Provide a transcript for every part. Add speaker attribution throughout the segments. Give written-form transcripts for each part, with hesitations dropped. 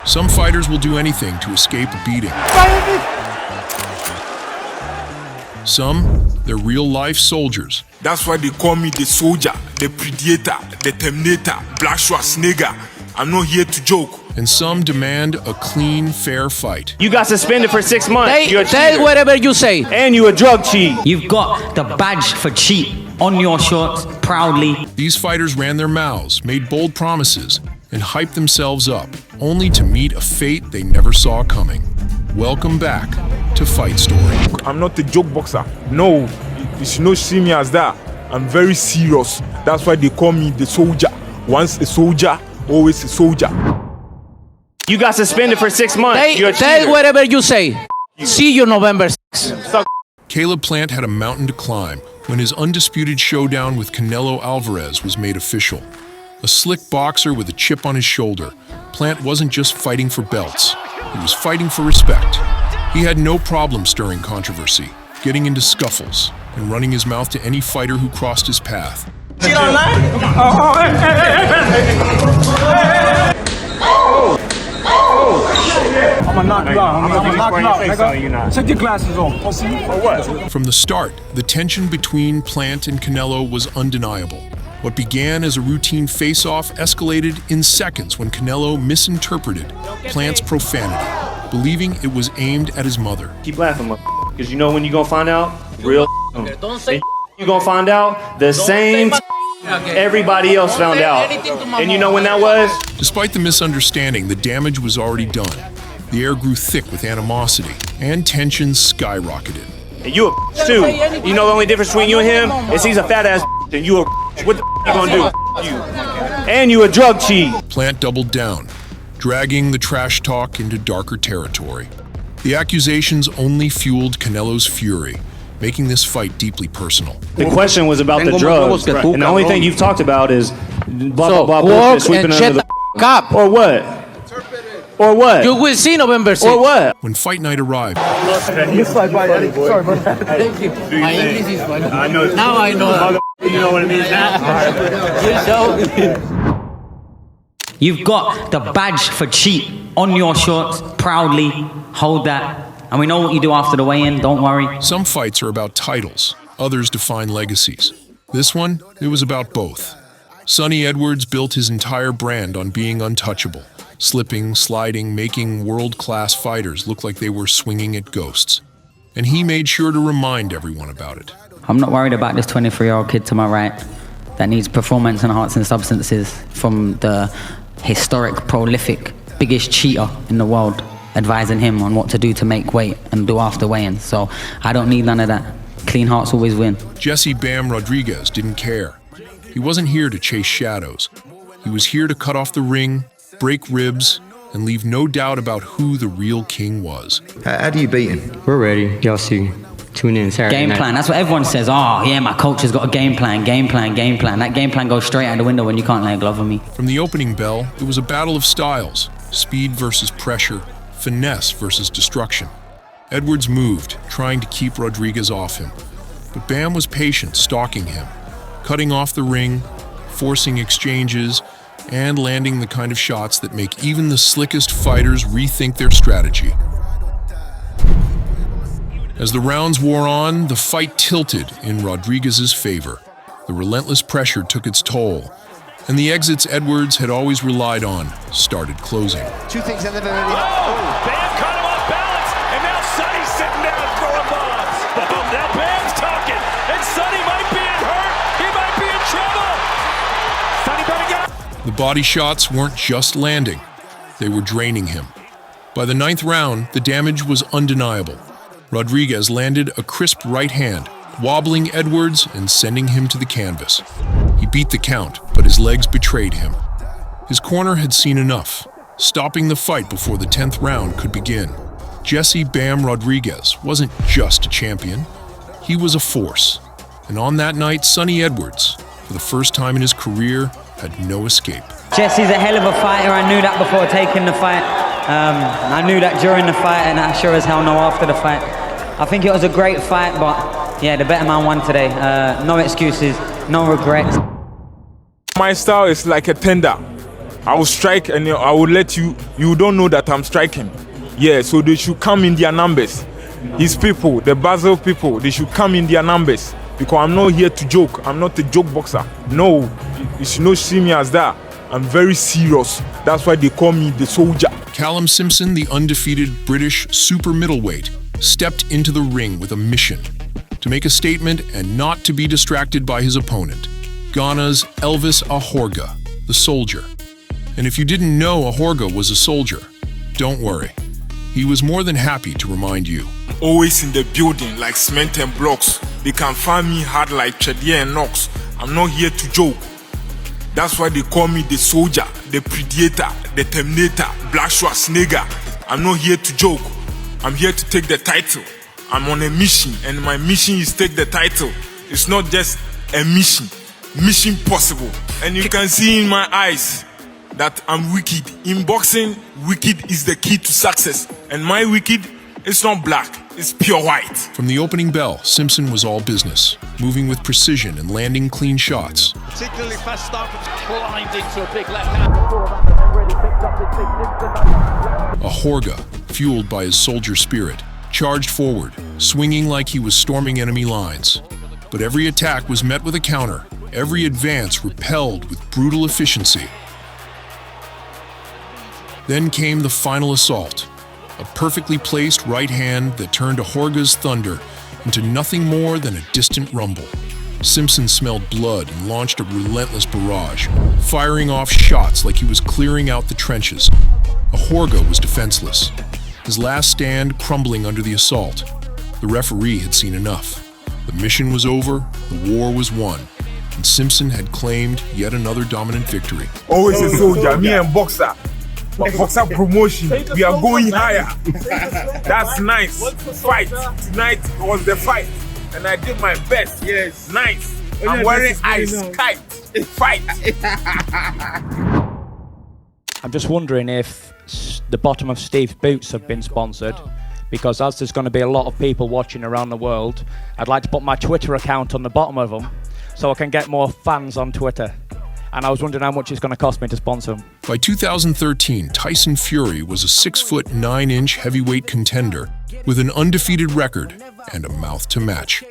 Speaker 1: Some fighters will do anything to escape a beating. Some, they're real-life soldiers.
Speaker 2: That's why they call me the soldier, the predator, the terminator, Black Schwarzenegger. I'm not here to joke.
Speaker 1: And some demand a clean, fair fight.
Speaker 3: You got suspended for 6 months.
Speaker 4: Say whatever you say.
Speaker 3: And you a drug cheat.
Speaker 5: You've got the badge for cheat on your shorts, proudly.
Speaker 1: These fighters ran their mouths, made bold promises, and hyped themselves up, only to meet a fate they never saw coming. Welcome back to Fight Story.
Speaker 2: I'm not a joke boxer. No, you should not see me as that. I'm very serious. That's why they call me the soldier. Once a soldier, always a soldier.
Speaker 3: You got suspended for 6 months.
Speaker 4: Say whatever you say. See you November 6th.
Speaker 1: Caleb Plant had a mountain to climb when his undisputed showdown with Canelo Alvarez was made official. A slick boxer with a chip on his shoulder, Plant wasn't just fighting for belts. He was fighting for respect. He had no problem stirring controversy, getting into scuffles, and running his mouth to any fighter who crossed his path.
Speaker 3: See it online?
Speaker 6: I'm gonna knock you out. I'm gonna knock you out, nigga. Take your glasses off, pussy. Or what?
Speaker 1: From the start, the tension between Plant and Canelo was undeniable. What began as a routine face-off escalated in seconds when Canelo misinterpreted Plant's profanity, believing it was aimed at his mother.
Speaker 3: Keep laughing, because you know when you gonna find out? Real you gonna find out the same everybody else found out. And you know when that was?
Speaker 1: Despite the misunderstanding, the damage was already done. The air grew thick with animosity, and tensions skyrocketed.
Speaker 3: And you a too. You know the only difference between you and him is he's a fat ass and you a what the you gonna do? And you a drug cheat.
Speaker 1: Plant doubled down, dragging the trash talk into darker territory. The accusations only fueled Canelo's fury, making this fight deeply personal.
Speaker 3: The question was about the drugs, and the only thing you've talked about is blah blah blah bullshit, sweeping under the
Speaker 4: up.
Speaker 3: Or what? Or what?
Speaker 4: You will see November 6th.
Speaker 3: Or what?
Speaker 1: When fight night arrived,
Speaker 6: Sorry, bro.
Speaker 4: Thank you. My English is fine.
Speaker 6: I know.
Speaker 4: Now I know.
Speaker 6: You know what it means now?
Speaker 5: You've got the badge for cheat on your shorts, proudly. Hold that. And we know what you do after the weigh-in, don't worry.
Speaker 1: some fights are about titles, others define legacies. This one, it was about both. Sonny Edwards built his entire brand on being untouchable, slipping, sliding, making world-class fighters look like they were swinging at ghosts. And he made sure to remind everyone about it.
Speaker 5: I'm not worried about this 23-year-old kid to my right that needs performance-enhancing substances from the historic, prolific, biggest cheater in the world, advising him on what to do to make weight and do after weigh-in. So I don't need none of that. Clean hearts always win.
Speaker 1: Jesse Bam Rodriguez didn't care. He wasn't here to chase shadows. He was here to cut off the ring, break ribs, and leave no doubt about who the real king was.
Speaker 7: How do you beat him?
Speaker 8: We're ready. Y'all see. Tune in Saturday
Speaker 5: Game
Speaker 8: night.
Speaker 5: plan. That's what everyone says. Oh, yeah, my coach has got a game plan, game plan, game plan. That game plan goes straight out the window when you can't lay a glove on me.
Speaker 1: From the opening bell, it was a battle of styles, speed versus pressure, finesse versus destruction. Edwards moved, trying to keep Rodriguez off him. But Bam was patient, stalking him, cutting off the ring, forcing exchanges, and landing the kind of shots that make even the slickest fighters rethink their strategy. As the rounds wore on, the fight tilted in Rodriguez's favor. The relentless pressure took its toll, and the exits Edwards had always relied on started closing.
Speaker 9: Two things that never really...
Speaker 10: Bam caught him off balance, and now Sonny's sitting down throwing bombs. Oh, now Bam's talking, and Sonny might be hurt. He might be in trouble. Sonny better get up.
Speaker 1: The body shots weren't just landing, they were draining him. By the 9th round, the damage was undeniable. Rodriguez landed a crisp right hand, wobbling Edwards and sending him to the canvas. He beat the count, but his legs betrayed him. His corner had seen enough, stopping the fight before the 10th round could begin. Jesse Bam Rodriguez wasn't just a champion, he was a force. And on that night, Sonny Edwards, for the first time in his career, had no escape.
Speaker 5: Jesse's a hell of a fighter. I knew that before taking the fight. I knew that during the fight, and I sure as hell know after the fight. I think it was a great fight, but yeah, the better man won today. No excuses, no regrets.
Speaker 2: My style is like a tender. I will strike and I will let you don't know that I'm striking. Yeah, so they should come in their numbers. His people, the Basel people, they should come in their numbers. Because I'm not here to joke. I'm not a joke boxer. No, you should not see me as that. I'm very serious. That's why they call me the soldier.
Speaker 1: Callum Simpson, the undefeated British super middleweight, stepped into the ring with a mission: to make a statement and not to be distracted by his opponent, Ghana's Elvis Ahorgah, the soldier. And if you didn't know Ahorgah was a soldier, don't worry. He was more than happy to remind you.
Speaker 2: Always in the building like cement and blocks. They can find me hard like Chedier and Knox. I'm not here to joke. That's why they call me the soldier, the predator, the terminator, Black Schwarzenegger. I'm not here to joke. I'm here to take the title. I'm on a mission, and my mission is take the title. It's not just a mission. Mission possible. And you can see in my eyes that I'm wicked. In boxing, wicked is the key to success. And my wicked, it's not black, it's pure white.
Speaker 1: From the opening bell, Simpson was all business, moving with precision and landing clean shots.
Speaker 10: Particularly fast start, climbed into a big left hand before that, and then really picked up the big
Speaker 1: Ahorgah, fueled by his soldier spirit, charged forward, swinging like he was storming enemy lines. But every attack was met with a counter, every advance repelled with brutal efficiency. Then came the final assault, a perfectly placed right hand that turned Ahorgah's thunder into nothing more than a distant rumble. Simpson smelled blood and launched a relentless barrage, firing off shots like he was clearing out the trenches. Ahorgah was defenseless, his last stand crumbling under the assault. The referee had seen enough. The mission was over, the war was won, and Simpson had claimed yet another dominant victory.
Speaker 2: Always a soldier, me and boxer. But boxer promotion, we are going higher. That's nice. Fight. Tonight was the fight. And I did my best. Yes. Nice. I'm wearing ice. Kite. Fight.
Speaker 7: I'm just wondering if the bottom of Steve's boots have been sponsored, because as there's going to be a lot of people watching around the world, I'd like to put my Twitter account on the bottom of them so I can get more fans on Twitter. And I was wondering how much it's going to cost me to sponsor them.
Speaker 1: By 2013, Tyson Fury was a 6'9" heavyweight contender with an undefeated record and a mouth to match.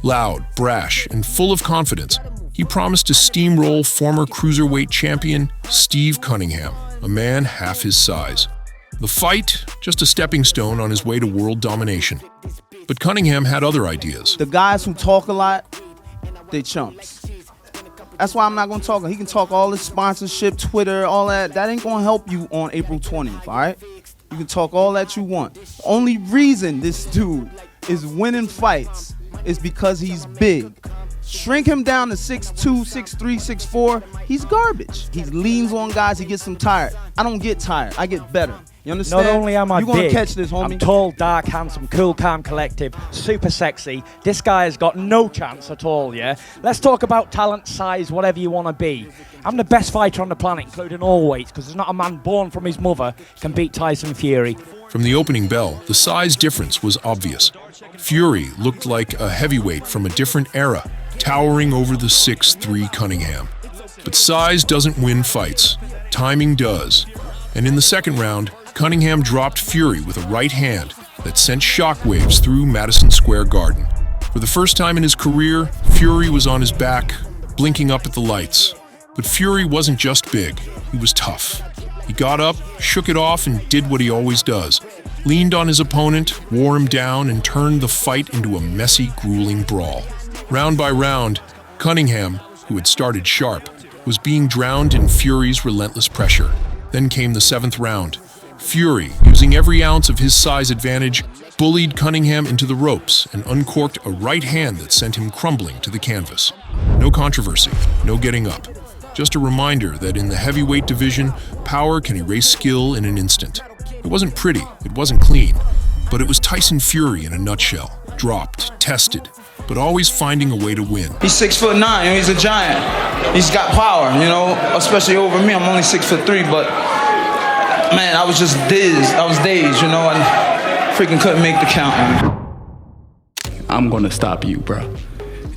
Speaker 1: Loud, brash, and full of confidence, he promised to steamroll former cruiserweight champion Steve Cunningham, a man half his size. The fight, just a stepping stone on his way to world domination. But Cunningham had other ideas.
Speaker 9: The guys who talk a lot, they chumps. That's why I'm not gonna talk. He can talk all his sponsorship, Twitter, all that. That ain't gonna help you on April 20th, all right? You can talk all that you want. The only reason this dude is winning fights is because he's big. Shrink him down to 6'2", 6'3", 6'4", he's garbage. He leans on guys, he gets them tired. I don't get tired, I get better. You understand?
Speaker 7: Not only am I
Speaker 9: You're gonna
Speaker 7: big,
Speaker 9: catch this, homie.
Speaker 7: I'm tall, dark, handsome, cool, calm, collective, super sexy. This guy has got no chance at all, yeah? Let's talk about talent, size, whatever you want to be. I'm the best fighter on the planet, including all weights, because there's not a man born from his mother can beat Tyson Fury.
Speaker 1: From the opening bell, the size difference was obvious. Fury looked like a heavyweight from a different era, towering over the 6'3" Cunningham. But size doesn't win fights. Timing does. And in the second round, Cunningham dropped Fury with a right hand that sent shockwaves through Madison Square Garden. For the first time in his career, Fury was on his back, blinking up at the lights. But Fury wasn't just big, he was tough. He got up, shook it off, and did what he always does. Leaned on his opponent, wore him down, and turned the fight into a messy, grueling brawl. Round by round, Cunningham, who had started sharp, was being drowned in Fury's relentless pressure. Then came the 7th round. Fury, using every ounce of his size advantage, bullied Cunningham into the ropes and uncorked a right hand that sent him crumbling to the canvas. No controversy, no getting up. Just a reminder that in the heavyweight division, power can erase skill in an instant. It wasn't pretty, it wasn't clean, but it was Tyson Fury in a nutshell. Dropped, tested, but always finding a way to win.
Speaker 9: He's 6'9", he's a giant. He's got power, you know, especially over me. I'm only 6'3", but man, I was just dazed, you know, and freaking couldn't make the count, man.
Speaker 11: I'm gonna stop you, bro.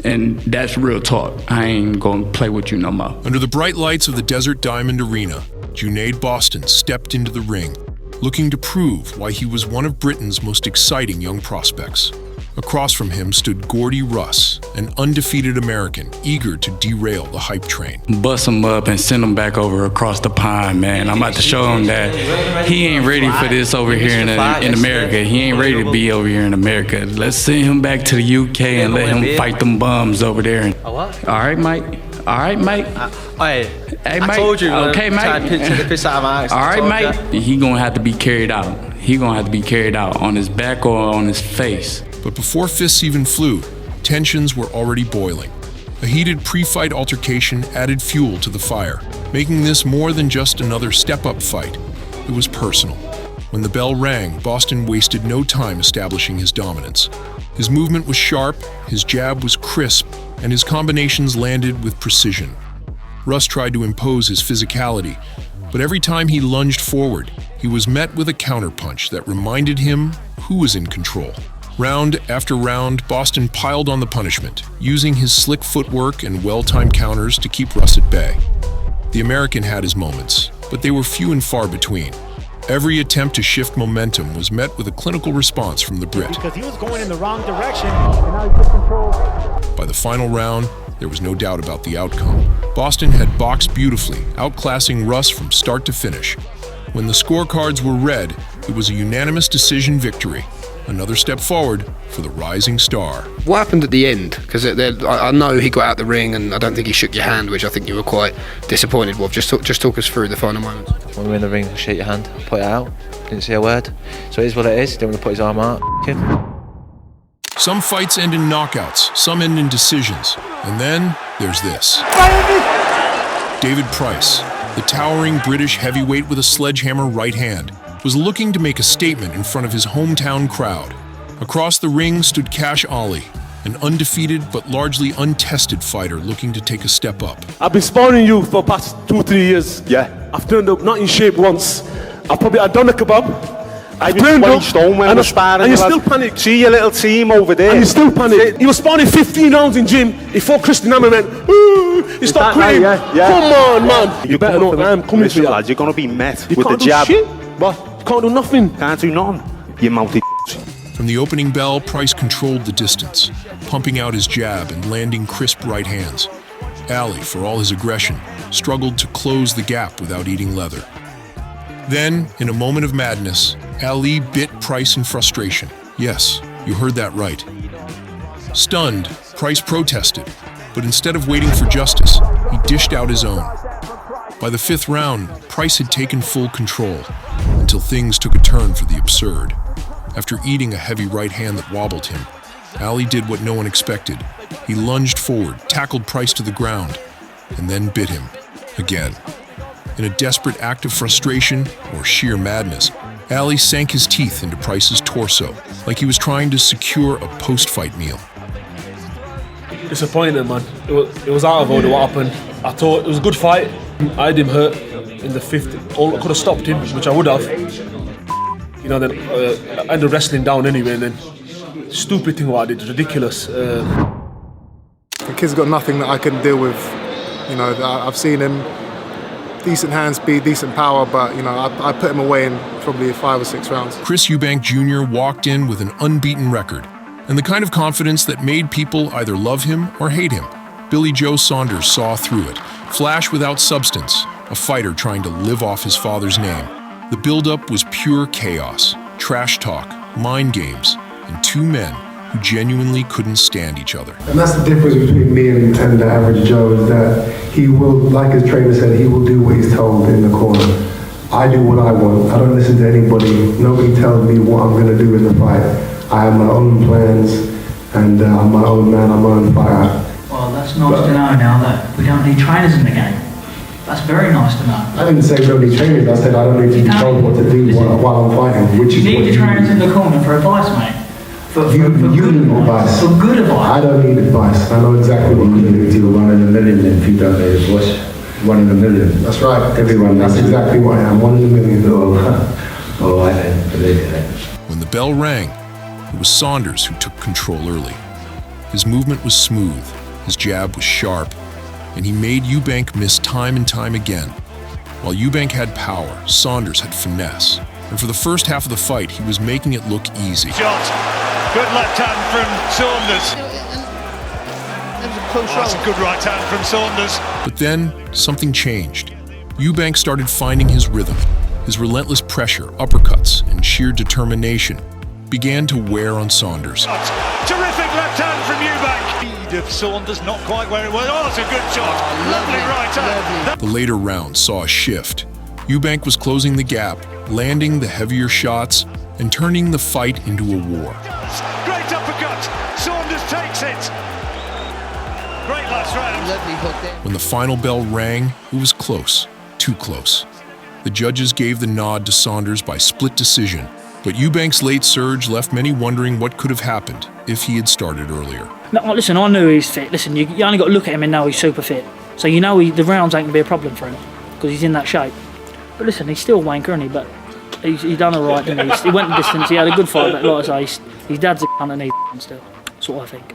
Speaker 11: And that's real talk. I ain't gonna play with you no more.
Speaker 1: Under the bright lights of the Desert Diamond Arena, Junaid Bostan stepped into the ring, looking to prove why he was one of Britain's most exciting young prospects. Across from him stood Gordie Russ, an undefeated American eager to derail the hype train.
Speaker 11: Bust him up and send him back over across the pond, man. I'm about to show him that he ain't ready for this over here in America. He ain't ready to be over here in America. Let's send him back to the UK and let him fight them bums over there. All right, Mike. All right, mate.
Speaker 12: Hey,
Speaker 11: mate.
Speaker 12: I told you.
Speaker 11: Okay, mate.
Speaker 12: Take the piss out of my ass.
Speaker 11: All right, mate. He gonna have to be carried out. He gonna have to be carried out on his back or on his face.
Speaker 1: But before fists even flew, tensions were already boiling. A heated pre-fight altercation added fuel to the fire, making this more than just another step-up fight. It was personal. When the bell rang, Bostan wasted no time establishing his dominance. His movement was sharp, his jab was crisp, and his combinations landed with precision. Russ tried to impose his physicality, but every time he lunged forward, he was met with a counterpunch that reminded him who was in control. Round after round, Bostan piled on the punishment, using his slick footwork and well-timed counters to keep Russ at bay. The American had his moments, but they were few and far between. Every attempt to shift momentum was met with a clinical response from the Brit.
Speaker 13: Because he was going in the wrong direction, and now he took control.
Speaker 1: By the final round, there was no doubt about the outcome. Bostan had boxed beautifully, outclassing Russ from start to finish. When the scorecards were read, it was a unanimous decision victory. Another step forward for the rising star.
Speaker 14: What happened at the end? Because I know he got out the ring and I don't think he shook your hand, which I think you were quite disappointed with. Just talk us through the final moments.
Speaker 12: When we were in the ring, shake your hand, put it out, didn't say a word. So it is what it is, didn't want to put his arm out, him.
Speaker 1: Some fights end in knockouts, some end in decisions. And then there's this. David Price, the towering British heavyweight with a sledgehammer right hand, was looking to make a statement in front of his hometown crowd. Across the ring stood Kash, an undefeated but largely untested fighter looking to take a step up.
Speaker 15: I've been sparring you for the past 2-3 years. Yeah. I've turned up not in shape once. I've done a kebab. I've turned up
Speaker 6: stone when we're sparring.
Speaker 15: And you still panic.
Speaker 6: See your little team over there.
Speaker 15: And you still panic. He was sparring 15 rounds in gym. He fought Christian Hammer, man. He stopped quitting.
Speaker 6: Yeah.
Speaker 15: Come on, man. You better not. I'm coming for you.
Speaker 6: Lads, you're going to be met
Speaker 15: you
Speaker 6: with the jab.
Speaker 15: Shit. What? You can't do nothing.
Speaker 6: Can't do nothing. You mouthy.
Speaker 1: From the opening bell, Price controlled the distance, pumping out his jab and landing crisp right hands. Ali, for all his aggression, struggled to close the gap without eating leather. Then, in a moment of madness, Ali bit Price in frustration. Yes, you heard that right. Stunned, Price protested, but instead of waiting for justice, he dished out his own. By the 5th round, Price had taken full control, until things took a turn for the absurd. After eating a heavy right hand that wobbled him, Ali did what no one expected. He lunged forward, tackled Price to the ground, and then bit him again. In a desperate act of frustration or sheer madness, Ali sank his teeth into Price's torso, like he was trying to secure a post-fight meal.
Speaker 15: Disappointed, man. It was out of order what happened. I thought it was a good fight. I had him hurt in the 5th. I could have stopped him, which I would have. You know, then I ended up wrestling down anyway, and then stupid thing about it, ridiculous.
Speaker 16: The kid's got nothing that I can deal with. You know, I've seen him, decent hand speed, decent power, but, you know, I put him away in probably 5 or 6 rounds.
Speaker 1: Chris Eubank Jr. walked in with an unbeaten record, and the kind of confidence that made people either love him or hate him. Billy Joe Saunders saw through it. Flash without substance, a fighter trying to live off his father's name. The build-up was pure chaos, trash talk, mind games, and 2 men who genuinely couldn't stand each other.
Speaker 17: And that's the difference between me and the average Joe, is that he will, like his trainer said, he will do what he's told in the corner. I do what I want. I don't listen to anybody. Nobody tells me what I'm going to do in the fight. I have my own plans, and I'm my own man, I'm my own fighter.
Speaker 18: Well, that's nice to know now that we don't need trainers in the game. That's very nice to know.
Speaker 17: I didn't say we don't need trainers, I said I don't need to be told what to do while I'm fighting, which is what
Speaker 18: you need the trainers in the corner for advice, mate.
Speaker 17: You need advice.
Speaker 18: For good advice.
Speaker 17: I don't need advice. I know exactly what you need.
Speaker 19: You're 1 in a million if you don't need advice. 1 in a million.
Speaker 17: That's right. Everyone. That's exactly what I am. 1 in a million.
Speaker 19: Oh, I don't believe it.
Speaker 1: When the bell rang, it was Saunders who took control early. His movement was smooth, his jab was sharp, and he made Eubank miss time and time again. While Eubank had power, Saunders had finesse. And for the first half of the fight, he was making it look easy.
Speaker 10: Shot. Good left hand from Saunders. That's a good right hand from Saunders.
Speaker 1: But then, something changed. Eubank started finding his rhythm. His relentless pressure, uppercuts, and sheer determination began to wear on Saunders.
Speaker 10: Terrific left hand from Eubank. Speed of Saunders, not quite where it was. Oh, it's a good shot. Lovely right hand.
Speaker 1: The later rounds saw a shift. Eubank was closing the gap, landing the heavier shots, and turning the fight into a war.
Speaker 10: Great uppercut. Saunders takes it. Great last round.
Speaker 1: When the final bell rang, it was close, too close. The judges gave the nod to Saunders by split decision, but Eubank's late surge left many wondering what could have happened if he had started earlier.
Speaker 20: No, listen, I knew he was fit. Listen, you only got to look at him and know he's super fit. So you know the rounds ain't going to be a problem for him because he's in that shape. But listen, he's still wanker, isn't he? But he's done all right, didn't he? He went the distance, he had a good fight, but like I say, his dad's a cunt and he's still. That's what I think.